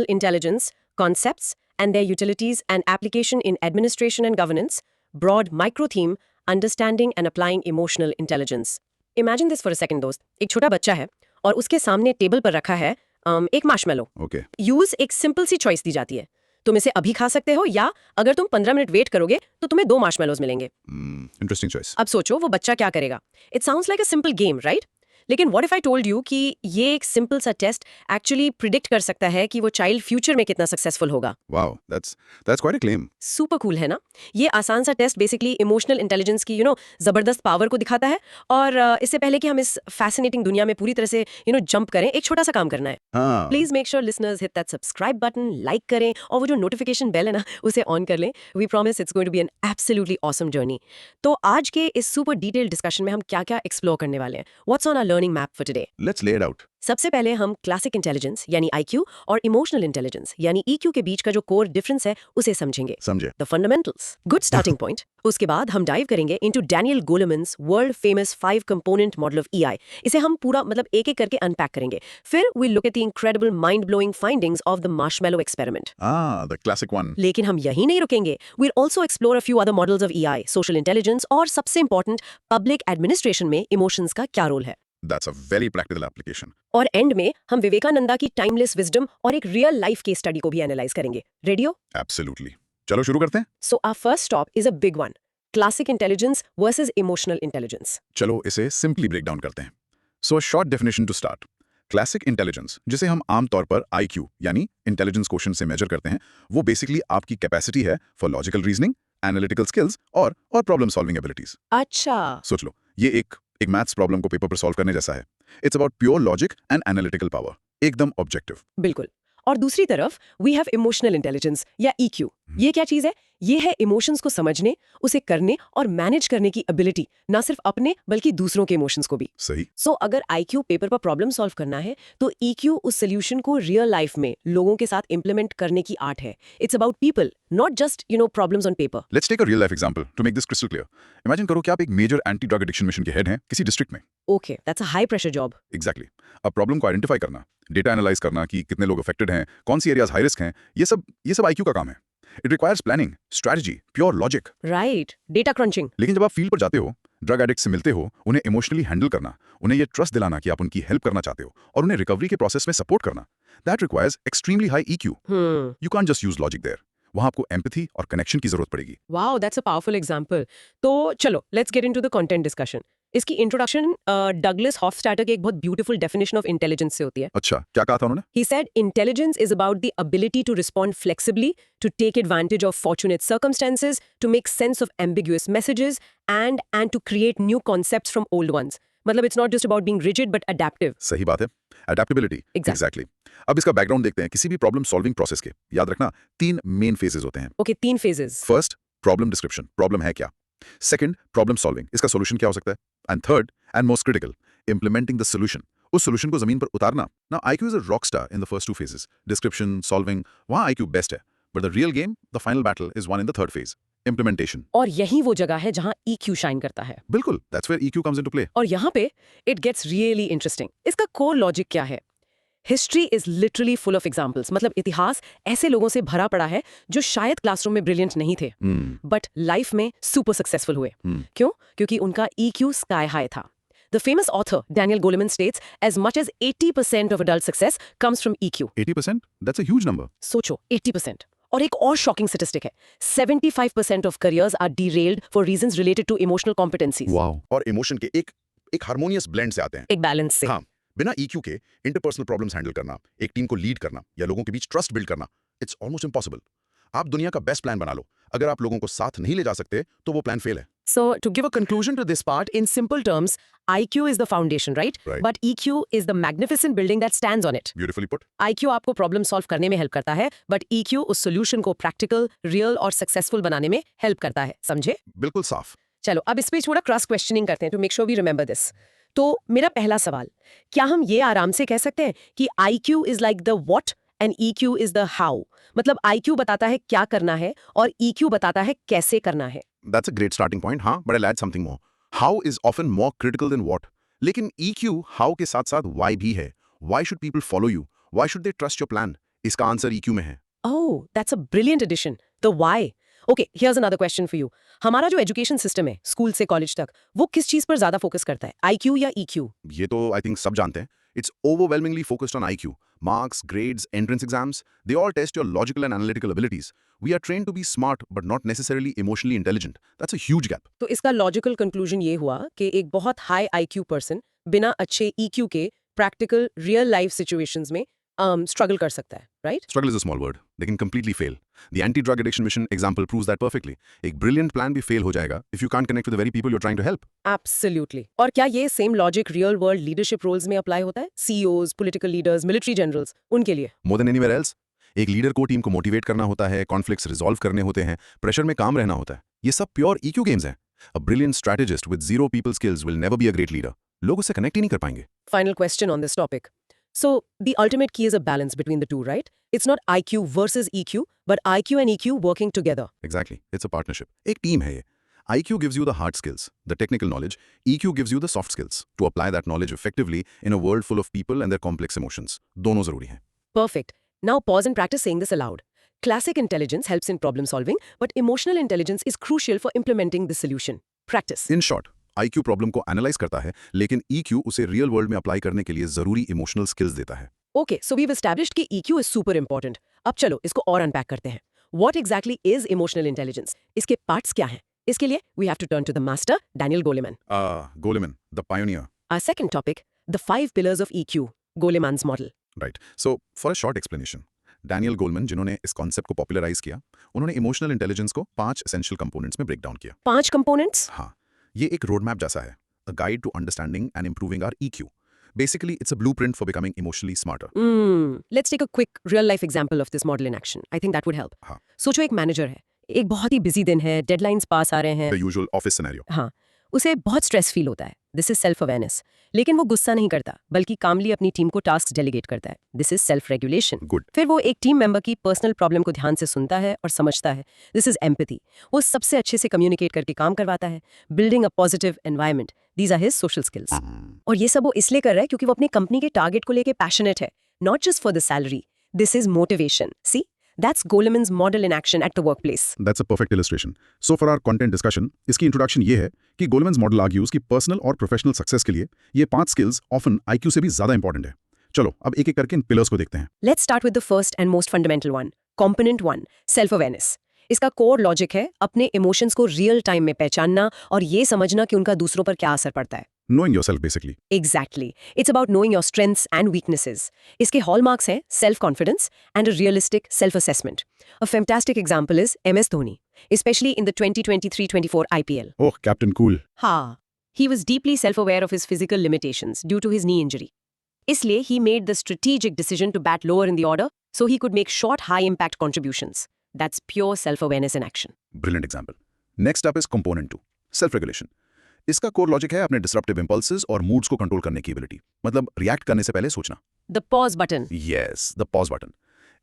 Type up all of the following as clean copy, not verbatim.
Intelligence, concepts and their utilities and application in administration and governance, broad micro theme, understanding and applying emotional intelligence. Imagine this for a second दोस्त, एक छोटा बच्चा है और उसके सामने टेबल पर रखा है एक मार्शमेलो। ओके यूज एक सिंपल सी चॉइस दी जाती है, तुम इसे अभी खा सकते हो या अगर तुम 15 मिनट वेट करोगे तो तुम्हें 2 मार्शमेलोज मिलेंगे। Interesting choice. अब सोचो वो बच्चा क्या करेगा। It sounds like a simple game, right? लेकिन what if I told you कि ये एक सिंपल सा टेस्ट एक्चुअली प्रिडिक्ट कर सकता है कि वो चाइल्ड फ्यूचर में कितना सक्सेसफुल होगा। Wow, that's quite a claim. Super cool है ना? ये आसान सा टेस्ट बेसिकली इमोशनल इंटेलिजेंस की जबरदस्त पावर को दिखाता है। और इससे पहले कि हम इस फैसिनेटिंग दुनिया में पूरी तरह से जंप करें, एक छोटा सा काम करना है। हाँ, please make sure listeners hit that subscribe button, like करें और वो जो नोटिफिकेशन बेल है ना उसे ऑन कर लें। We promise it's going to be an absolutely awesome journey. तो आज के इस सुपर डिटेल्ड डिस्कशन में हम क्या-क्या एक्सप्लोर करने वाले हैं। What's on our learning map for today? Let's lay it out. सबसे पहले हम क्लासिक इंटेलिजेंस यानी आईक्यू और इमोशनल इंटेलिजेंस यानी ईक्यू के बीच का जो कोर डिफरेंस है उसे समझेंगे। समझे। The fundamentals, good starting point. उसके बाद हम डाइव करेंगे into Daniel Goleman's world famous 5 component model of EI. इसे हम पूरा एक एक करके अनपैक करेंगे। फिर we look at the incredible mind blowing findings of the marshmallow experiment. The classic one. लेकिन हम यहीं नहीं रुकेंगे। We'll also explore a few other models of EI, social intelligence और सबसे इंपॉर्टेंट पब्लिक एडमिनिस्ट्रेशन में इमोशंस का क्या रोल है। That's a very practical application. और एंड में हम विवेकानंदा की टाइमलेस विजडम और एक रियल लाइफ केस स्टडी को भी एनालाइज करेंगे। रेडी हो? एब्सोल्युटली। चलो शुरू करते हैं। So our first stop is a big one, classic intelligence versus emotional intelligence. चलो इसे सिंपली ब्रेक डाउन करते हैं। So short definition to start. Classic intelligence, जिसे हम आमतौर पर आईक्यू यानी इंटेलिजेंस क्वोशिएंट से मेजर करते हैं, वो बेसिकली आपकी कैपेसिटी है for logical reasoning, analytical skills और प्रॉब्लम सॉल्विंग एबिलिटीज। अच्छा। सोच लो, ये एक मैथ्स प्रॉब्लम को पेपर पर सॉल्व करने जैसा है। It's about pure logic and analytical power, एकदम ऑब्जेक्टिव। बिल्कुल। और दूसरी तरफ वी हैव इमोशनल इंटेलिजेंस या ईक्यू। ये क्या चीज है? ये है इमोशंस को समझने, उसे करने और मैनेज करने की एबिलिटी, ना सिर्फ अपने बल्कि दूसरों के इमोशंस को भी। सही। सो अगर आईक्यू पेपर पर प्रॉब्लम सॉल्व करना है तो ईक्यू उस सोल्यूशन को रियल लाइफ में लोगों के साथ इंप्लीमेंट करने की आर्ट है। It's about people, not just problems on paper. Let's take a real life example to make this crystal clear. Imagine करो कि आप एक major anti drug addiction mission के हेड हैं किसी डिस्ट्रिक्ट में। Okay, that's a high pressure job. Exactly. अब problem को आइडेंटिफाई करना, डेटा एनालाइज करना कि कितने लोग अफेक्टेड हैं, कौन सी एरियाज हाई रिस्क हैं, ये सब आईक्यू का काम है। It requires planning, strategy, pure logic. Right, data crunching. लेकिन जब आप फील्ड पर जाते हो, ड्रग एडिक्ट से मिलते हो, उन्हें इमोशनली हैंडल करना, उन्हें ये ट्रस्ट दिलाना कि आप उनकी हेल्प करना चाहते हो और उन्हें रिकवरी के प्रोसेस में सपोर्ट करना, that requires extremely high EQ. You can't just use logic there. वहां आपको एम्पैथी और कनेक्शन की जरूरत पड़ेगी। Wow, that's a powerful example. तो चलो let's get into the content discussion. इसकी इंट्रोडक्शन डगलस हॉफस्टैटर के एक बहुत ब्यूटीफुल डेफिनेशन ऑफ इंटेलिजेंस से होती है। अच्छा, क्या कहा था उन्होंने? He said intelligence is about the ability to respond flexibly, to take advantage of fortunate circumstances, to make sense of ambiguous messages, and to create new concepts from old ones. मतलब it's not just about being rigid but adaptive. सही बात है, adaptability. Exactly. अब इसका background देखते हैं किसी भी प्रॉब्लम सॉल्विंग प्रोसेस के। याद रखना, 3 मेन फेजेस होते हैं। Okay, 3 phases. First, problem description, problem है क्या। सेकंड, प्रॉब्लम सॉल्विंग, इसका सॉल्यूशन क्या हो सकता है। And third and most critical, implementing the solution, उस सॉल्यूशन को जमीन पर उतारना। Now IQ is a rock star in the first 2 phases, description, solving, वहां आईक्यू बेस्ट है। But the real game, the final battle is one in the third phase, implementation. और यही वो जगह है जहां EQ शाइन करता है। बिल्कुल, that's where EQ comes into play. और यहाँ पे इट गेट्स रियली इंटरेस्टिंग। इसका कोर लॉजिक क्या है? History is literally full of examples, मतलब इतिहास ऐसे लोगों से भरा पड़ा है जो शायद क्लासरूम में ब्रिलियंट नहीं थे बट लाइफ में सुपर सक्सेसफुल हुए। क्यों? क्योंकि उनका EQ स्काई हाई था। The famous author Daniel Goleman states as much as 80% of adult success comes from EQ. 80%? That's a huge number. सोचो, 80%। और एक और शॉकिंग स्टैटिस्टिक है, 75% of careers are derailed for reasons related to emotional competencies. Wow. और emotion के एक harmonious blend से आते हैं। एक बैलेंस से। हाँ, बिना EQ के इंटरपर्सनल प्रॉब्लम्स हैंडल करना, एक टीम को लीड करना या लोगों के बीच ट्रस्ट बिल्ड करना, इट्स ऑलमोस्ट इम्पॉसिबल। आप दुनिया का बेस्ट प्लान बना लो, अगर आप लोगों को साथ नहीं ले जा सकते तो वो प्लान फेल है। So to give a conclusion to this part, in simple terms, IQ is the foundation, right? Right. But EQ is the magnificent building that stands on it. Beautifully put. IQ आपको problem solve करने में help करता है, but EQ उस solution को practical, real और successful बनाने में हेल्प करता है। समझे? बिल्कुल साफ। चलो अब इस पे थोड़ा क्रॉस क्वेश्चनिंग करते हैं to make sure we remember this. तो मेरा पहला सवाल, क्या हम ये आराम से कह सकते हैं कि IQ is like the what and EQ is the how? मतलब IQ बताता है क्या करना है और EQ बताता है कैसे करना है। That's a great starting point, हाँ, but I'll add something more. How is often more critical than what. लेकिन EQ how के साथ साथ why भी है. Why should people follow you? Why should they trust your plan? इसका answer EQ में है। Oh, that's a brilliant addition. The why. Okay, here's another question for you. हमारा जो एजुकेशन सिस्टम है, स्कूल से कॉलेज तक, वो किस चीज पर ज्यादा फोकस करता है, IQ या EQ? ये तो आई थिंक सब जानते हैं। It's overwhelmingly focused on IQ. Marks, grades, entrance exams, they all test your logical and analytical abilities. We are trained to be smart but not necessarily emotionally intelligent. That's a huge gap. तो इसका logical conclusion ये हुआ कि एक बहुत high IQ person बिना अच्छे EQ के प्रैक्टिकल रियल लाइफ सिचुएशंस में स्ट्रगल कर सकता है, right? Struggle is a small word. They can completely fail. The anti-drug addiction mission example proves that perfectly. एक brilliant plan भी fail हो जाएगा if you can't connect with the very people you're trying to help. Absolutely. और क्या ये same logic real world leadership roles में apply होता है? CEOs, political leaders, military generals, उनके लिए? More than anywhere else, एक लीडर को टीम को मोटिवेट करना होता है, कॉन्फ्लिक्ट्स रिजॉल्व करने होते हैं, प्रेशर में काम रहना होता है। ये सब प्योर EQ गेम्स हैं। A brilliant strategist with zero people skills will never be a great leader. लोग उससे कनेक्ट ही नहीं कर पाएंगे। Final question on this topic. So, the ultimate key is a balance between the two, right? It's not IQ versus EQ, but IQ and EQ working together. Exactly. It's a partnership. एक team है ये। IQ gives you the hard skills, the technical knowledge. EQ gives you the soft skills to apply that knowledge effectively in a world full of people and their complex emotions. दोनों जरूरी हैं। Perfect. Now pause and practice saying this aloud. Classic intelligence helps in problem solving, but emotional intelligence is crucial for implementing the solution. Practice. In short, IQ problem को analyse करता है, लेकिन EQ उसे real world में apply करने के लिए जरूरी इमोशनल स्किल्स देता है। Okay, so we've established कि EQ is super important. अब चलो इसको और unpack करते हैं. What exactly is emotional intelligence? इसके parts क्या हैं? इसके लिए we have to turn to the master, Daniel Goleman. Goleman, the pioneer. Our second topic, the 5 pillars of EQ, Goleman's model. Right. So, for a short explanation, Daniel Goleman जिन्होंने इस concept को popularise किया, उन्होंने emotional intelligence को 5 essential components में break down किया। 5 components? हाँ, ये एक रोड मैप जैसा है, a guide to understanding and improving our EQ. Basically, it's a blueprint for becoming emotionally smarter. Let's take a quick real life example of this model in action. I think that would help. हाँ, सोचो एक manager है, एक बहुत ही busy दिन है, deadlines पास आ रहे हैं। the usual office scenario. हाँ, उसे बहुत स्ट्रेस फील होता है। This is self awareness. लेकिन वो गुस्सा नहीं करता, बल्कि कामली अपनी टीम को टास्क डेलीगेट करता है। This is self regulation. Good. फिर वो एक टीम मेंबर की पर्सनल प्रॉब्लम को ध्यान से सुनता है और समझता है। This is empathy. वो सबसे अच्छे से कम्युनिकेट करके काम करवाता है, building a positive environment. These are his social skills. और ये सब वो इसलिए कर रहा है क्योंकि वो अपनी कंपनी के टारगेट को लेके पैशनेट है, not just for the salary. This is motivation. See, that's Goleman's model in action at the workplace. That's a perfect illustration. So for our content discussion, इसकी इंट्रोडक्शन ये है कि Goleman's model argues कि personal और professional success के लिए ये 5 skills often IQ से भी ज्यादा इंपॉर्टेंट है। चलो अब एक एक करके इन पिलर्स को देखते हैं। Let's start with the first and most fundamental one, component 1, self-awareness. इसका कोर लॉजिक है अपने इमोशंस को रियल टाइम में पहचानना और ये समझना कि उनका दूसरों पर क्या असर पड़ता है। Knowing yourself basically. Exactly. It's about knowing your strengths and weaknesses. इसके hallmarks हैं self-confidence and a realistic self-assessment. A fantastic example is MS Dhoni, especially in the 2023-24 IPL. Oh, Captain Cool. हाँ, he was deeply self-aware of his physical limitations due to his knee injury. इसलिए he made the strategic decision to bat lower in the order so he could make short, high-impact contributions. That's pure self-awareness in action. Brilliant example. Next up is component 2, self-regulation. इसका core logic है अपने disruptive impulses और moods को control करने की ability, मतलब react करने से पहले सोचना। The pause button. Yes, the pause button.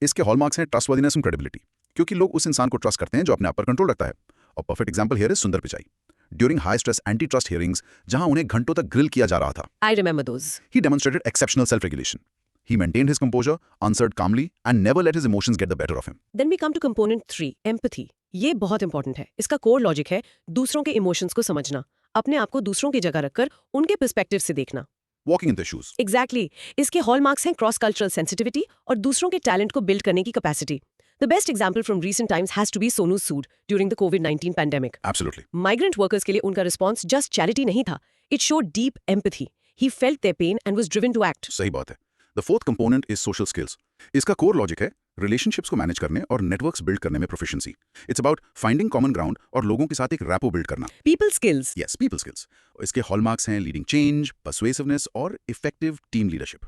इसके हॉलमार्क्स हैं ट्रस्टवर्दीनेस एंड क्रेडिबिलिटी, क्योंकि लोग उस इंसान को ट्रस्ट करते हैं जो अपने आप पर कंट्रोल रखता है। और परफेक्ट एग्जांपल हियर इज सुंदर Pichai. During high stress anti trust hearings, जहां उन्हें घंटों तक ग्रिल किया जा रहा था, I remember those. he demonstrated exceptional self-regulation. He maintained his composure, answered calmly, and never let his emotions get the better of him. Then we come to component 3, empathy. ये बहुत इंपॉर्टेंट है। इसका core logic है दूसरों के emotions को समझना, अपने आप को दूसरों की जगह रखकर उनके पर्सपेक्टिव से देखना। Walking in their shoes. Exactly. इसके हॉलमार्क्स हैं क्रॉस कल्चरल सेंसिटिविटी और दूसरों के टैलेंट को बिल्ड करने की capacity. The best example from recent times has to be Sonu Sood during the COVID-19 pandemic. Absolutely. Migrant workers के लिए उनका रिस्पॉन्स जस्ट चैरिटी नहीं था, it showed deep empathy. He felt their pain and was driven to act. सही बात है। The fourth component is social skills. इसका core logic है रिलेशनशिप्स को मैनेज करने और नेटवर्क्स बिल्ड करने में proficiency. It's about finding common ground और लोगों के साथ एक रैपो बिल्ड करना। People skills. Yes, people skills. इसके हॉलमार्क्स हैं लीडिंग चेंज, परसुएसिवनेस और effective team leadership.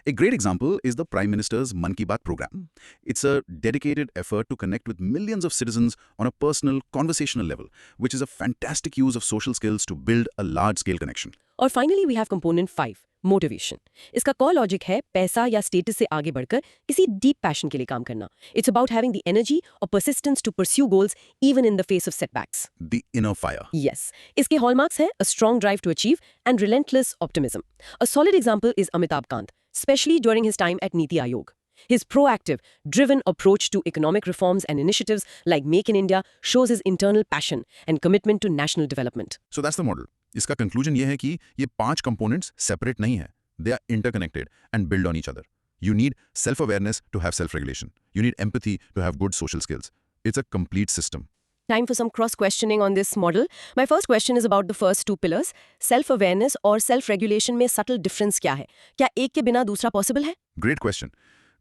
A great example is the Prime Minister's Mann Ki Baat program. It's a dedicated effort to connect with millions of citizens on a personal, conversational level, which is a fantastic use of social skills to build a large-scale connection. और finally we have component 5, motivation. इसका core logic है पैसा या status से आगे बढ़कर किसी deep passion के लिए काम करना। It's about having the energy और persistence to pursue goals even in the face of setbacks. The inner fire. Yes. इसके हॉलमार्क्स हैं a strong drive to achieve and relentless optimism. A solid example is Amitabh Kant, especially during his time at Niti Aayog. His proactive, driven approach to economic reforms and initiatives like Make in India shows his internal passion and commitment to national development. So that's the model. इसका conclusion ये है कि ये 5 components separate नहीं है. They are interconnected and build on each other. You need self-awareness to have self-regulation. You need empathy to have good social skills. It's a complete system. Time for some cross-questioning on this model. My first question is about the first two pillars. Self-awareness और self-regulation में subtle difference क्या है? क्या एक के बिना दूसरा possible है? Great question.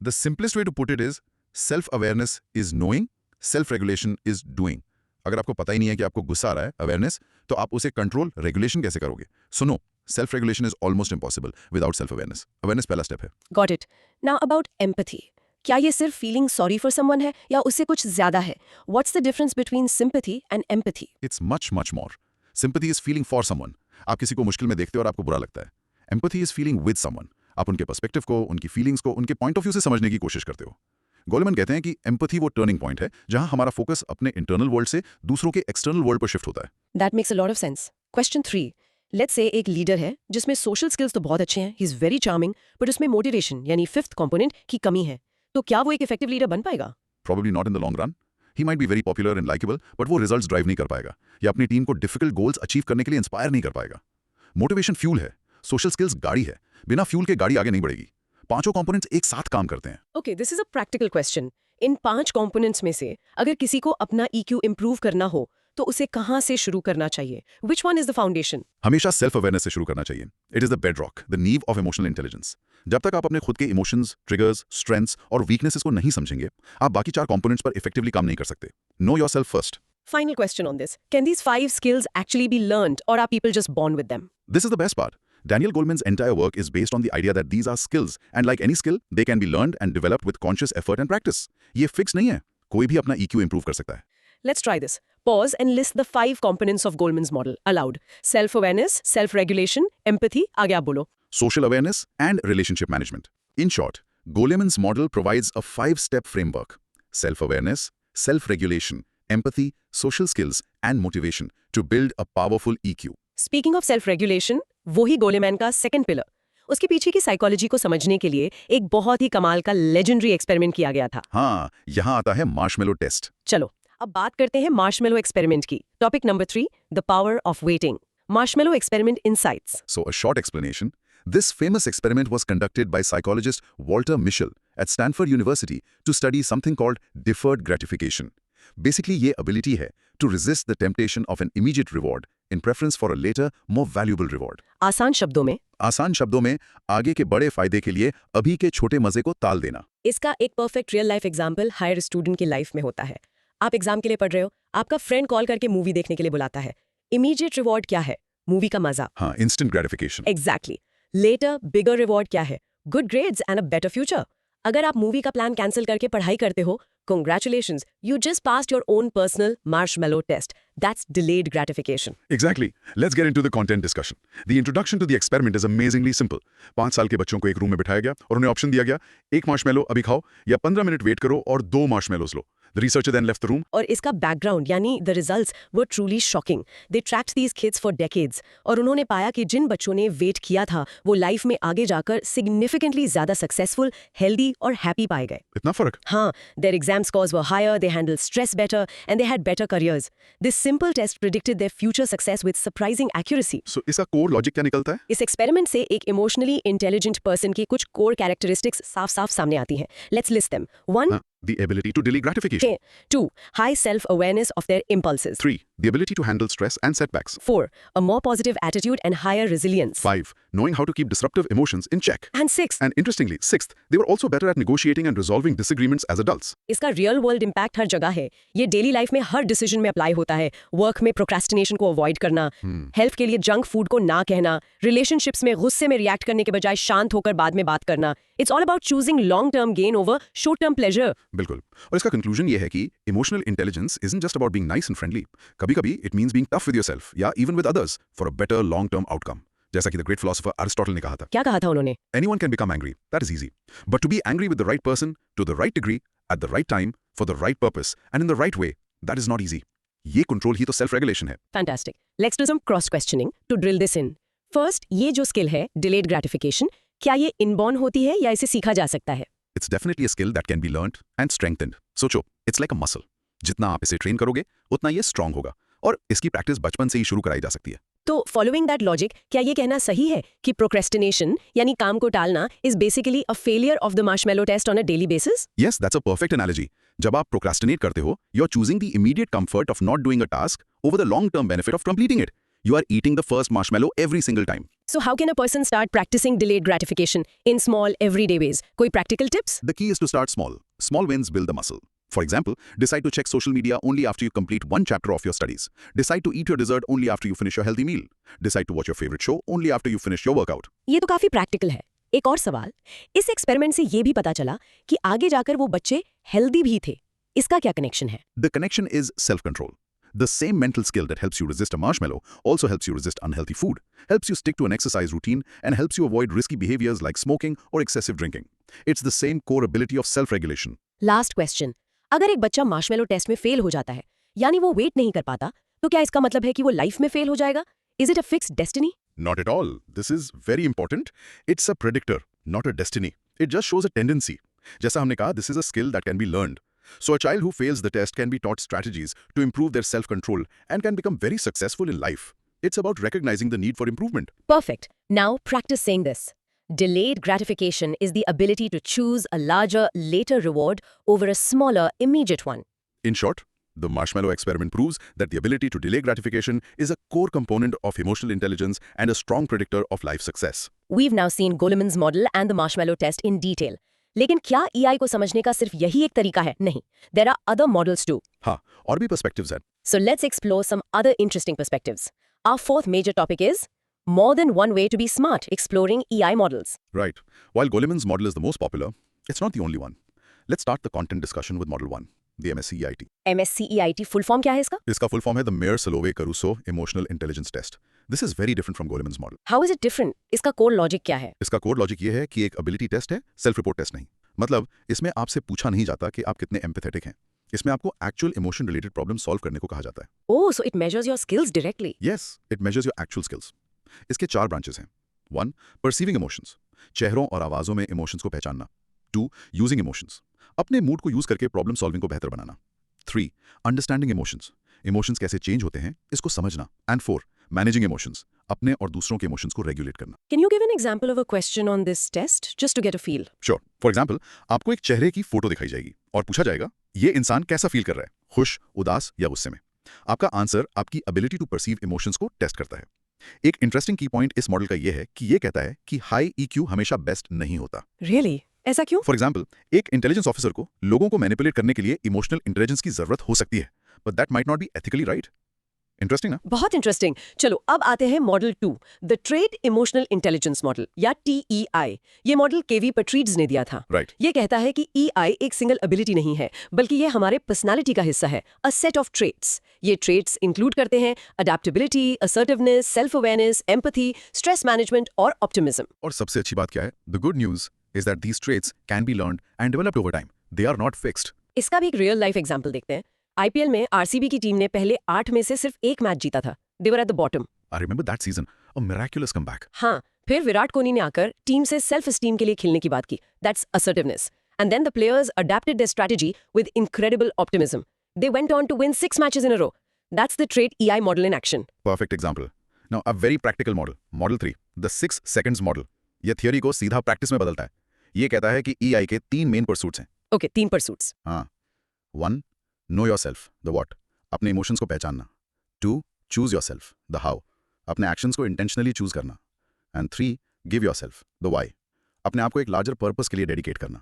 The simplest way to put it is self-awareness is knowing, self-regulation is doing. अगर आपको पता ही नहीं है कि आपको गुस्सा आ रहा है, awareness, तो आप उसे कंट्रोल, रेगुलेशन कैसे करोगे? So no, self-regulation is almost impossible without self-awareness. Awareness पहला step है. Got it. Now about empathy. क्या ये सिर्फ feeling sorry for someone है या उससे कुछ ज्यादा है? What's the difference between sympathy and empathy? It's much, much more. Sympathy is feeling for someone. आप किसी को मुश्किल में देखते हो और आपको बुरा लगता है. Empathy is feeling with someone. आप उनके पर्सपेक्टिव को, उनकी फीलिंग्स को, उनके पॉइंट ऑफ व्यू से समझने की कोशिश करते हो. गोलेमैन कहते हैं कि एम्पैथी वो टर्निंग पॉइंट है जहां हमारा फोकस अपने इंटरनल वर्ल्ड से दूसरों के एक्सटर्नल वर्ल्ड पर शिफ्ट होता है. That makes a lot of sense. Question 3. Let's say एक लीडर है जिसमें सोशल स्किल्स तो बहुत अच्छे हैं, he is very charming, but उसमें मोटिवेशन यानी फिफ्थ कंपोनेंट की कमी है. तो क्या वो एक इफेक्टिव लीडर बन पाएगा? Probably not in the long run. He might be very popular and likable, but वो रिजल्ट्स ड्राइव नहीं कर पाएगा या अपनी टीम को डिफिकल्ट गोल्स अचीव करने के लिए इंस्पायर नहीं कर पाएगा. मोटिवेशन फ्यूल है, सोशल स्किल्स गाड़ी है. बिना फ्यूल के गाड़ी आगे नहीं बढ़ेगी. पांचों कंपोनेंट्स एक साथ काम करते हैं. Okay, this is a practical question. In 5 components में से अगर किसी को अपना EQ इंप्रूव करना हो तो उसे कहां से शुरू करना चाहिए? Which one is the foundation? हमेशा सेल्फ अवेयरनेस से शुरू करना चाहिए. It is the bedrock, the नीव ऑफ इमोशनल इंटेलिजेंस. जब तक आप अपने खुद के इमोशंस, ट्रिगर्स, स्ट्रेंथ्स और वीकनेसेस को नहीं समझेंगे, आप बाकी 4 कंपोनेंट्स पर इफेक्टिवली काम नहीं कर सकते. No yourself first. Final question on this. Can these 5 skills actually be learned or are people just born with them? This is the best part. Daniel Goleman's entire work is based on the idea that these are skills, and like any skill, they can be learned and developed with conscious effort and practice. ये fix नहीं है. कोई भी अपना EQ improve कर सकता है. Let's try this. Pause and list the 5 components of Goleman's model aloud. Self-awareness, self-regulation, empathy, आगे आप बोलो. Social awareness and relationship management. In short, Goleman's model provides a 5-step framework: self-awareness, self-regulation, empathy, social skills, and motivation to build a powerful EQ. Speaking of self-regulation, वही Goleman का second pillar. उसके पीछे की psychology को समझने के लिए एक बहुत ही कमाल का लेजेंडरी एक्सपेरिमेंट किया गया था. हाँ, यहाँ आता है मार्शमेलो टेस्ट. चलो अब बात करते हैं मार्शमेलो एक्सपेरिमेंट की. Topic number 3, the power of waiting. Marshmallow experiment insights. So a short explanation. This famous experiment was conducted by psychologist Walter Mischel at Stanford University to study something called deferred gratification. Basically, ये ability है to resist the temptation of an immediate reward in preference for a later, more valuable reward. आसान शब्दों में आगे के बड़े फायदे के लिए अभी के छोटे मजे को टाल देना. इसका एक perfect real life example higher student की लाइफ में होता है. आप एग्जाम के लिए पढ़ रहे हो, आपका फ्रेंड कॉल करके मूवी देखने के लिए बुलाता है. इमीडिएट रिवॉर्ड क्या है? मूवी का मजा. हाँ, instant gratification. एग्जैक्टली. लेटर बिगर रिवॉर्ड क्या है? Good grades and a better future. अगर आप मूवी का प्लान कैंसिल करके पढ़ाई करते हो, congratulations, you just passed your own personal marshmallow test. That's delayed gratification. Exactly. Let's get into the content discussion. The introduction to the experiment is amazingly simple. 5 साल के बच्चों को एक रूम में बिठाया गया और उन्हें ऑप्शन दिया गया, 1 मार्शमेलो अभी खाओ या 15 मिनट वेट करो और 2 मार्शमेलोस लो. The researcher then left the room. और इसका बैकग्राउंड यानी the results were truly shocking. They tracked these kids for decades. और उन्होंने पाया कि जिन बच्चों ने वेट किया था वो लाइफ में आगे जाकर significantly ज़्यादा सक्सेसफुल, हेल्दी और हैप्पी पाए गए. इतना फर्क? हाँ, their exam scores were higher, they handled stress better, and they had better careers. This simple test predicted their future success with surprising accuracy. So इसका core logic क्या निकलता है? इस एक्सपेरिमेंट से एक इमोशनली इंटेलिजेंट पर्सन की कुछ core characteristics साफ-साफ सामने आती हैं. Let's list them. 1. The ability to delay gratification. 2. High self-awareness of their impulses. 3. The ability to handle stress and setbacks. 4. A more positive attitude and higher resilience. 5. Knowing how to keep disruptive emotions in check. And 6. And interestingly, 6th, they were also better at negotiating and resolving disagreements as adults. इसका real world impact हर जगह है. ये daily life में हर decision में apply होता है. Work में procrastination को अवॉइड करना, हेल्थ के लिए जंक फूड को ना कहना, रिलेशनशिप्स में गुस्से में रिएक्ट करने के बजाय शांत होकर बाद में बात करना. It's all about choosing long term gain over short term pleasure. बिल्कुल. और इसका कंक्लूजन ये है कि emotional intelligence isn't just about being nice and friendly. कभी-कभी it means being tough with yourself या even with others for a better long-term outcome. जैसा कि the great philosopher Aristotle ने कहा था. क्या कहा था उन्होंने? Anyone can become angry. That is easy. But to be angry with the right person, to the right degree, at the right time, for the right purpose, and in the right way, that is not easy. ये control ही तो self-regulation है. Fantastic. Let's do some cross-questioning to drill this in. First, ये जो skill है, delayed gratification, क्या ये inborn होती है या इसे सीखा जा सकता है? It's definitely a skill that can be learned and strengthened. सोचो, it's like a muscle. जितना आप इसे ट्रेन करोगे, उतना ये स्ट्रांग होगा और इसकी प्रैक्टिस बचपन से ही शुरू कराई जा सकती है. तो फॉलोइंग दैट लॉजिक, क्या ये कहना सही है कि प्रोक्रेस्टिनेशन यानी काम को टालना is basically a failure of the marshmallow test on a daily basis? Yes, that's a perfect analogy. जब आप procrastinate करते हो, you're choosing the immediate comfort of not doing a task over the long-term benefit of completing it. You are eating the first marshmallow every single time. So how can a person start practicing delayed gratification in small everyday ways? कोई practical tips? The key is to start small. Small wins build the muscle. For example, decide to check social media only after you complete one chapter of your studies. Decide to eat your dessert only after you finish your healthy meal. Decide to watch your favorite show only after you finish your workout. ये तो काफी practical है. एक और सवाल, इस experiment से ये भी पता चला कि आगे जाकर वो बच्चे हेल्दी भी थे. इसका क्या कनेक्शन है? The connection is self-control. The same mental skill that helps you resist a marshmallow also helps you resist unhealthy food, helps you stick to an exercise routine, and helps you avoid risky behaviors like smoking or excessive drinking. It's the same core ability of self-regulation. Last question, अगर एक बच्चा Marshmallow test में fail हो जाता है, यानी वो wait नहीं कर पाता, तो क्या इसका मतलब है कि वो लाइफ में फेल हो जाएगा? Is it a fixed destiny? Not at all. This is very important. It's a predictor, not a destiny. It just shows a tendency. जैसा हमने कहा, this is a skill that can be learned. So a child who fails the test can be taught strategies to improve their self-control and can become very successful in life. It's about recognizing the need for improvement. Perfect. Now practice saying this. Delayed gratification is the ability to choose a larger, later reward over a smaller, immediate one. In short, the marshmallow experiment proves that the ability to delay gratification is a core component of emotional intelligence and a strong predictor of life success. We've now seen Goleman's model and the marshmallow test in detail. लेकिन क्या EI को समझने का सिर्फ यही एक तरीका है? नहीं. There are other models too. हाँ, और भी perspectives हैं. So let's explore some other interesting perspectives. Our fourth major topic is more than one way to be smart, exploring EI models. Right. While Goleman's model is the most popular, it's not the only one. Let's start the content discussion with Model 1, the MSCEIT. MSCEIT full form क्या है इसका? इसका full form है the Mayer-Salovey-Caruso Emotional Intelligence Test. This is very different from Goleman's model. How is it different? इसका core logic क्या है? इसका core logic ये है कि एक एबिलिटी टेस्ट है, सेल्फ रिपोर्ट टेस्ट नहीं. मतलब इसमें आपसे पूछा नहीं जाता कि आप कितने एम्पैथेटिक हैं. इसमें आपको actual emotion related problem solve करने को कहा जाता है. Oh, so it measures your skills directly. Yes, it measures your actual skills. इसके 4 ब्रांचेस हैं. 1. Perceiving emotions. चेहरों और आवाज़ों में इमोशंस को पहचानना. 2. Using emotions. अपने मूड को यूज करके प्रॉब्लम सॉल्विंग को बेहतर बनाना. 3. Understanding emotions. इमोशंस कैसे चेंज होते हैं, इसको समझना. And 4. Managing emotions. अपने और दूसरों के इमोशंस को रेगुलेट करना. Can you give an example of a question on this test, just to get a feel? Sure. For example, आपको एक चेहरे की फोटो दिखाई जाएगी और पूछा जाएगा, ये इंसान कैसा फील कर रहा है, खुश, उदास या गुस्से में. आपका आंसर आपकी एबिलिटी टू परसीव इमोशंस को टेस्ट करता है. एक इंटरेस्टिंग की पॉइंट इस मॉडल का ये है कि ये कहता है कि हाई EQ हमेशा बेस्ट नहीं होता. Really? ऐसा क्यों? फॉर एग्जाम्पल, एक इंटेलिजेंस ऑफिसर को लोगों को मैनिपुलेट करने के लिए इमोशनल इंटेलिजेंस की जरूरत हो सकती है, but that might not be ethically right. Interesting ना? बहुत इंटरेस्टिंग. चलो अब आते हैं model 2, the trait emotional intelligence model या TEI. ये मॉडल केवी पेट्रीड्स ने दिया था. राइट. ये कहता है कि EI एक सिंगल एबिलिटी नहीं है, बल्कि ये हमारे पर्सनालिटी का हिस्सा है, अ सेट ऑफ ट्रेट्स. ये ट्रेट्स इंक्लूड करते हैं adaptability, assertiveness, self awareness, empathy, stress management और ऑप्टिमिज्म. और सबसे अच्छी बात क्या है? The good news is that these traits can be learned and developed over time. They are not fixed. इसका भी एक रियल लाइफ एग्जांपल देखते हैं. IPL में RCB की टीम ने पहले 8 में से सिर्फ 1 मैच जीता था. They were at the bottom. I remember that season, a miraculous comeback. हाँ, फिर विराट कोहली ने आकर टीम से सेल्फ एस्टीम के लिए खेलने की बात की. That's assertiveness. And then the players adapted their strategy with incredible optimism. They went on to win 6 matches in a row. That's the trait EI model in action. Perfect example. Now, a very practical model, Model 3, the 6 seconds model. ये theory को सीधा practice में बदलता है. ये कहता है कि EI के 3 मेन परसूट्स हैं. Okay, 3 pursuits. हाँ. 1. Know yourself, the what. अपने इमोशंस को पहचानना. 2. Choose yourself, the how. अपने एक्शंस को इंटेंशनली चूज करना. And 3. Give yourself, the why. अपने आप को एक लार्जर पर्पस के लिए डेडिकेट करना.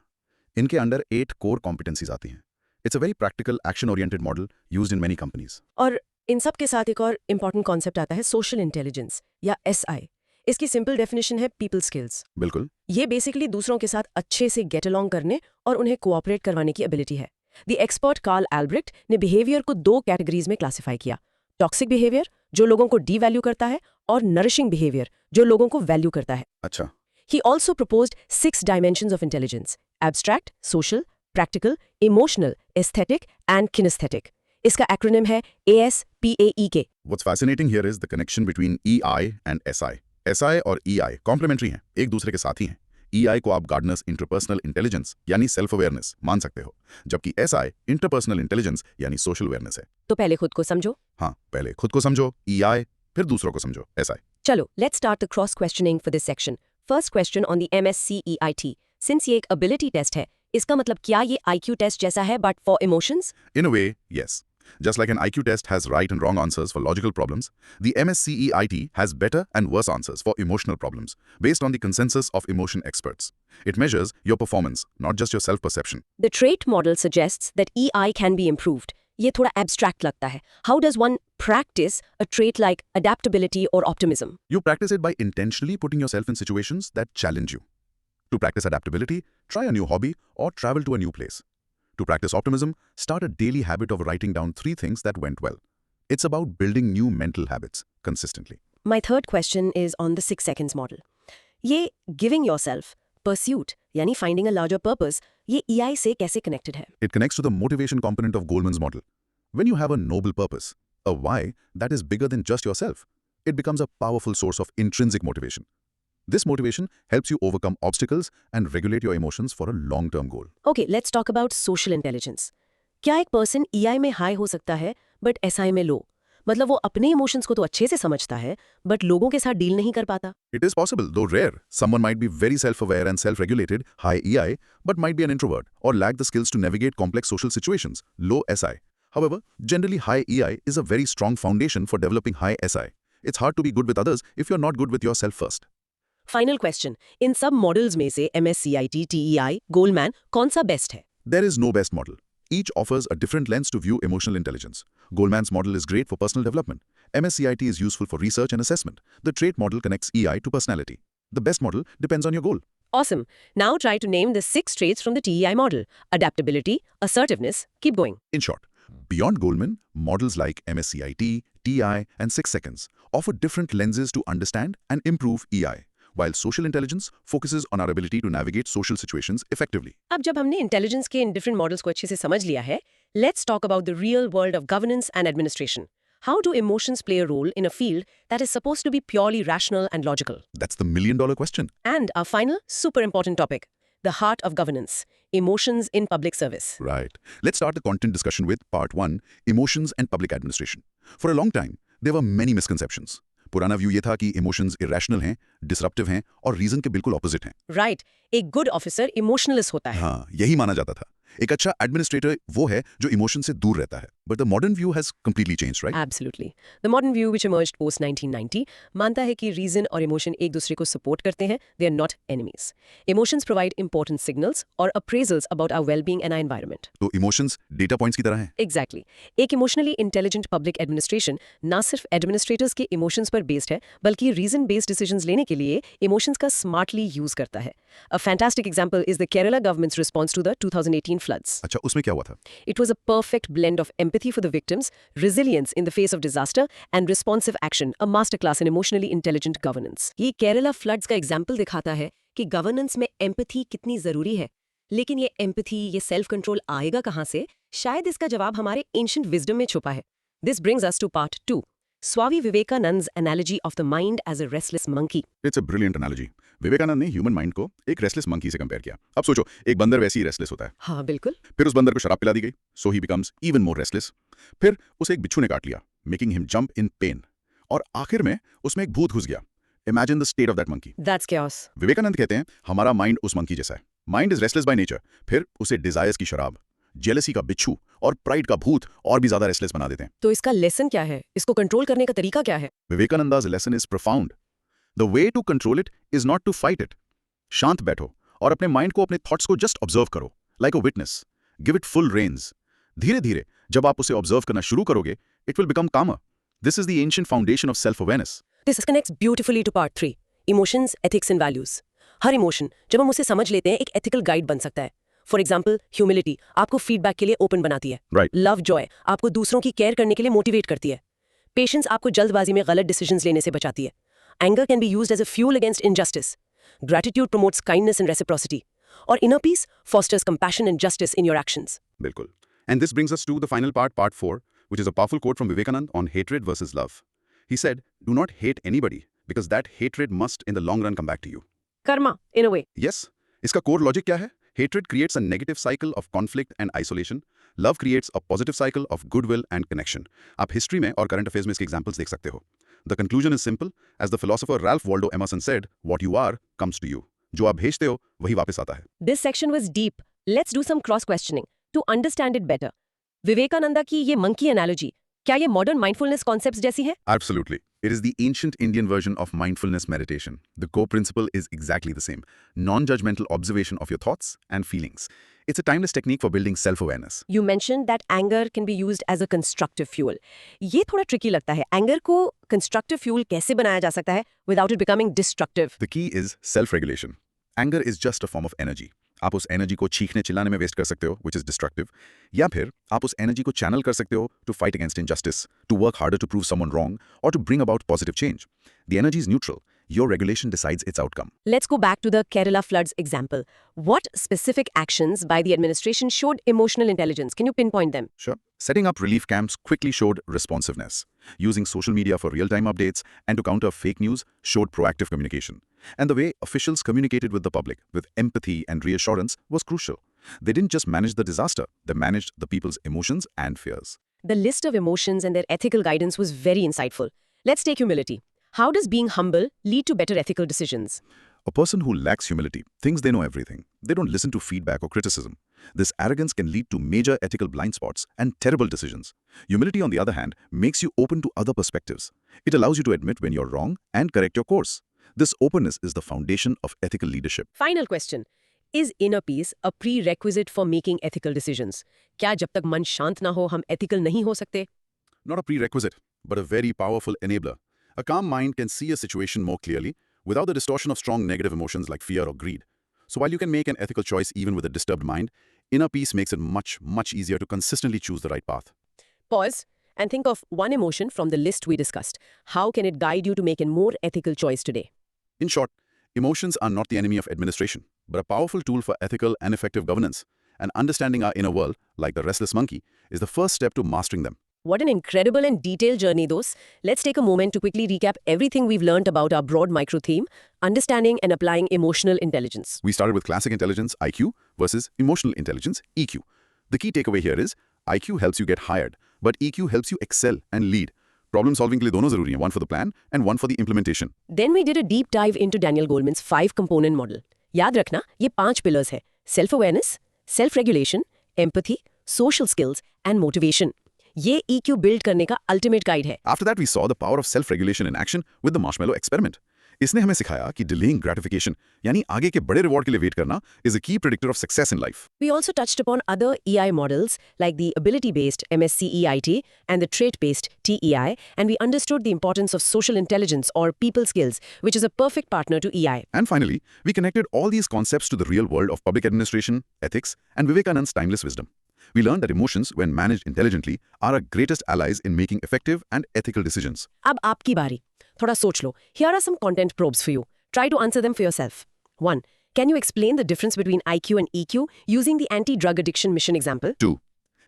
इनके अंडर 8 कोर कॉम्पिटेंसीज आती हैं. It's a very practical action oriented model used in many companies. और इन सब के साथ एक और इंपॉर्टेंट कॉन्सेप्ट आता है, सोशल इंटेलिजेंस या SI. इसकी सिंपल डेफिनेशन है पीपल स्किल्स. बिल्कुल. ये बेसिकली दूसरों के साथ अच्छे से गेट अलोंग करने और उन्हें कोऑपरेट करवाने की एबिलिटी है. द एक्सपर्ट कार्ल एल्ब्रेक्ट ने बिहेवियर को 2 कैटेगरीज में क्लासिफाई किया. टॉक्सिक बिहेवियर, जो लोगों को डीवैल्यू करता है, और नरिशिंग बिहेवियर, जो लोगों को वैल्यू करता है. अच्छा. He also proposed 6 dimensions of intelligence: abstract, social, practical, emotional, aesthetic and kinesthetic. इसका एक्रोनिम है ASPAEK. What's fascinating here is the connection between EI and SI. SI और EI कॉम्प्लीमेंट्री हैं, एक दूसरे के साथ ही हैं. EI को आप गार्डनर्स इंटरपर्सनल इंटेलिजेंस यानी सेल्फ अवेयरनेस मान सकते हो, जबकि SI इंटरपर्सनल इंटेलिजेंस यानी सोशल अवेयरनेस है। तो पहले खुद को समझो। हाँ, पहले खुद को समझो EI, फिर दूसरों को समझो SI। चलो, let's start the cross questioning for this section. First question on the MSCEIT. Since ये एक ability test है, इसका मतलब क्या ये IQ test जैसा है but for emotions? In a way, yes. Just like an IQ test has right and wrong answers for logical problems, the MSCEIT has better and worse answers for emotional problems, based on the consensus of emotion experts. It measures your performance, not just your self-perception. The trait model suggests that EI can be improved. ये थोड़ा abstract लगता है. How does one practice a trait like adaptability or optimism? You practice it by intentionally putting yourself in situations that challenge you. To practice adaptability, try a new hobby or travel to a new place. To practice optimism, start a daily habit of writing down 3 things that went well. It's about building new mental habits consistently. My third question is on the 6 seconds model. ये giving yourself, pursuit, यानी finding a larger purpose, ये EI से कैसे connected है? It connects to the motivation component of Goleman's model. When you have a noble purpose, a why that is bigger than just yourself, it becomes a powerful source of intrinsic motivation. This motivation helps you overcome obstacles and regulate your emotions for a long-term goal. Okay, let's talk about social intelligence. क्या एक person EI में high हो सकता है but SI में low? मतलब वो अपने emotions को तो अच्छे से समझता है but लोगों के साथ deal नहीं कर पाता. It is possible, though rare. Someone might be very self-aware and self-regulated, high EI, but might be an introvert or lack the skills to navigate complex social situations, low SI. However, generally high EI is a very strong foundation for developing high SI. It's hard to be good with others if you're not good with yourself first. Final question. इन सब models में से MSCIT, TEI, Goleman कौन सा best है? There is no best model. Each offers a different lens to view emotional intelligence. Goleman's model is great for personal development. MSCIT is useful for research and assessment. The trait model connects EI to personality. The best model depends on your goal. Awesome. Now try to name the 6 traits from the TEI model. Adaptability, assertiveness, keep going. In short, beyond Goleman, models like MSCIT, TEI, and 6 seconds offer different lenses to understand and improve EI, while social intelligence focuses on our ability to navigate social situations effectively. अब जब हमने intelligence के in different models को अच्छे से समझ लिया है, let's talk about the real world of governance and administration. How do emotions play a role in a field that is supposed to be purely rational and logical? That's the million-dollar question. And our final super important topic, the heart of governance, emotions in public service. Right. Let's start the content discussion with part 1, emotions and public administration. For a long time, there were many misconceptions. पुराना view ये था कि emotions irrational हैं, disruptive हैं और reason के बिल्कुल opposite हैं। राइट. एक गुड ऑफिसर इमोशनलिस्ट होता है. हाँ, यही माना जाता था। एक अच्छा एडमिनिस्ट्रेटर वो है जो इमोशन से दूर रहता है। But the modern view has completely changed, right? Absolutely. The modern view which emerged post 1990 मानता है कि रीजन और इमोशन एक दूसरे को सपोर्ट करते हैं. They are not enemies. Emotions provide important signals or appraisals about our well-being and our environment. तो इमोशंस डेटा पॉइंट्स की तरह हैं। Exactly. एक इमोशनली इंटेलिजेंट पब्लिक एडमिनिस्ट्रेशन ना सिर्फ एडमिनिस्ट्रेटर्स के इमोशंस पर बेस्ड है, बल्कि रीजन बेस्ड डिसीजंस लेने के लिए इमोशंस का स्मार्टली यूज करता है. A fantastic example is the Kerala government's response to the 2018 floods. अच्छा, उसमें क्या हुआ था? It was a perfect blend of empathy for the victims, resilience in the face of disaster, and responsive action, a masterclass in emotionally intelligent governance. ये Kerala floods का example दिखाता है कि गवर्नेंस में एम्पैथी कितनी जरूरी है. लेकिन ये एम्पैथी, ये सेल्फ कंट्रोल आएगा कहाँ से? शायद इसका जवाब हमारे एंशिएंट विजडम में छुपा है. This brings us to part 2. Swami Vivekanand's analogy of the mind as a restless monkey. It's a brilliant analogy. Vivekananda ने ह्यूमन माइंड को एक रेस्टलेस मंकी से कंपेयर किया। अब सोचो, एक बंदर वैसे ही रेस्टलेस होता है। हाँ, बिल्कुल. फिर उस बंदर को शराब पिला दी गई, so he becomes even more restless. फिर उसे एक बिच्छू ने काट लिया, making him jump in pain. और आखिर में उसमें एक भूत घुस गया। Imagine the state of that monkey. That's chaos. Vivekananda कहते हैं हमारा माइंड उस मंकी जैसा है। Mind is restless by nature, फिर उसे डिजायर्स की शराब, जेलसी का बिच्छू और प्राइड का भूत और भी ज्यादा रेस्टलेस बना देते हैं। तो इसका लेसन क्या है? इसको कंट्रोल करने का तरीका क्या है? विवेकानंदा's lesson is profound. The way to control it is not to fight it. शांत बैठो और अपने माइंड को, अपने थॉट्स को जस्ट ऑब्जर्व करो, like a witness. Give it full reins. धीरे धीरे जब आप उसे ऑब्जर्व करना शुरू करोगे, it will become calmer. This is the ancient foundation of self-awareness. This connects beautifully to part 3. Emotions, ethics and values. Her emotion जब हम उसे समझ लेते हैं, एक एथिकल गाइड बन सकता है. फॉर एग्जाम्पल, ह्यूमिलिटी आपको फीडबैक के लिए ओपन बनाती है. Right. लव जॉय आपको दूसरों की केयर करने के लिए मोटिवेट करती है. पेशेंस आपको जल्दबाजी में गलत डिसीजंस लेने से बचाती है. Anger can be used as a fuel against injustice. Gratitude promotes kindness and reciprocity. और inner peace fosters compassion and justice in your actions. बिल्कुल. And this brings us to the final part 4, which is a powerful quote from Vivekanand on hatred versus love. He said, "Do not hate anybody, because that hatred must in the long run come back to you." Karma in a way. Yes, इसका core logic क्या है? Hatred creates a negative cycle of conflict and isolation. Love creates a positive cycle of goodwill and connection. आप history में और current affairs में इसके examples देख सकते हो. The conclusion is simple. As the philosopher Ralph Waldo Emerson said, what you are comes to you. जो आप भेजते हो वही वापस आता है. This section was deep. Let's do some cross questioning to understand it better. Vivekananda की ये monkey analogy, क्या ये modern mindfulness concepts जैसी है? Absolutely. It is the ancient Indian version of mindfulness meditation. The core principle is exactly the same. Non-judgmental observation of your thoughts and feelings. It's a timeless technique for building self-awareness. You mentioned that anger can be used as a constructive fuel. ये थोड़ा tricky लगता है. Anger को constructive fuel कैसे बनाया जा सकता है without it becoming destructive? The key is self-regulation. Anger is just a form of energy. आप उस एनर्जी को चीखने चिल्लाने में वेस्ट कर सकते हो, which is destructive. या फिर आप उस एनर्जी को चैनल कर सकते हो to fight against injustice, to work harder to prove someone wrong, or to bring about positive change. The energy is neutral. Your regulation decides its outcome. Let's go back to the Kerala floods example. What specific actions by the administration showed emotional intelligence? Can you pinpoint them? Sure. Setting up relief camps quickly showed responsiveness. Using social media for real-time updates and to counter fake news showed proactive communication. And the way officials communicated with the public with empathy and reassurance was crucial. They didn't just manage the disaster, they managed the people's emotions and fears. The list of emotions and their ethical guidance was very insightful. Let's take humility. How does being humble lead to better ethical decisions? A person who lacks humility thinks they know everything. They don't listen to feedback or criticism. This arrogance can lead to major ethical blind spots and terrible decisions. Humility, on the other hand, makes you open to other perspectives. It allows you to admit when you're wrong and correct your course. This openness is the foundation of ethical leadership. Final question. Is inner peace a prerequisite for making ethical decisions? क्या जब तक मन शांत ना हो हम ethical नहीं हो सकते? Not a prerequisite, but a very powerful enabler. A calm mind can see a situation more clearly without the distortion of strong negative emotions like fear or greed. So while you can make an ethical choice even with a disturbed mind, inner peace makes it much easier to consistently choose the right path. Pause and think of one emotion from the list we discussed. How can it guide you to make a more ethical choice today? In short, emotions are not the enemy of administration, but a powerful tool for ethical and effective governance. And understanding our inner world, like the restless monkey, is the first step to mastering them. What an incredible and detailed journey, those. Let's take a moment to quickly recap everything we've learned about our broad micro theme, understanding and applying emotional intelligence. We started with classic intelligence, IQ, versus emotional intelligence, EQ. The key takeaway here is, IQ helps you get hired, but EQ helps you excel and lead. Problem solving के लिए दोनों जरूरी हैं, one for the plan and one for the implementation. Then we did a deep dive into Daniel Goleman's 5-component model. याद रखना, ये 5 pillars है. Self-awareness, self-regulation, empathy, social skills, and motivation. ये EQ build करने का ultimate guide है. After that, we saw the power of self-regulation in action with the marshmallow experiment. इसने हमें सिखाया कि delaying gratification, यानी आगे के बड़े reward के लिए wait करना, is a key predictor of success in life. We also touched upon other EI models like the ability-based MSCEIT and the trait-based TEI, and we understood the importance of social intelligence or people skills, which is a perfect partner to EI. And finally, we connected all these concepts to the real world of public administration, ethics, and Vivekananda's timeless wisdom. We learned that emotions, when managed intelligently, are our greatest allies in making effective and ethical decisions. अब आपकी बारी. थोड़ा सोच लो. Here are some content probes for you. Try to answer them for yourself. 1. Can you explain the difference between IQ and EQ using the anti-drug addiction mission example? 2.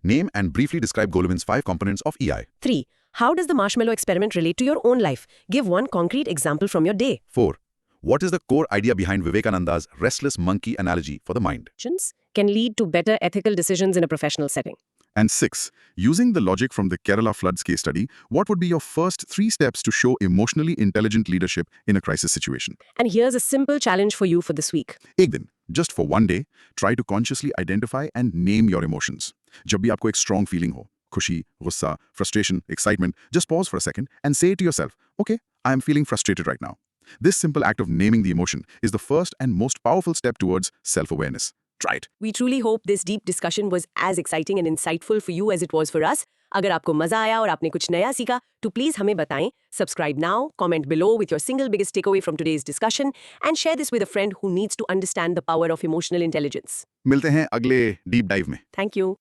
Name and briefly describe Goleman's 5 components of EI. 3. How does the marshmallow experiment relate to your own life? Give one concrete example from your day. 4. What is the core idea behind Vivekananda's restless monkey analogy for the mind? Actions can lead to better ethical decisions in a professional setting. And 6. Using the logic from the Kerala floods case study, what would be your first 3 steps to show emotionally intelligent leadership in a crisis situation? And here's a simple challenge for you for this week. एक दिन, just for one day, try to consciously identify and name your emotions. जब भी आपको एक strong feeling हो, खुशी, गुस्सा, frustration, excitement, just pause for a second and say to yourself, okay, I am feeling frustrated right now. This simple act of naming the emotion is the first and most powerful step towards self-awareness. Try it. We truly hope this deep discussion was as exciting and insightful for you as it was for us. अगर आपको मजा आया और आपने कुछ नया सीखा, तो प्लीज हमें बताएं. Subscribe now, comment below with your single biggest takeaway from today's discussion, and share this with a friend who needs to understand the power of emotional intelligence. मिलते हैं अगले deep dive में. Thank you.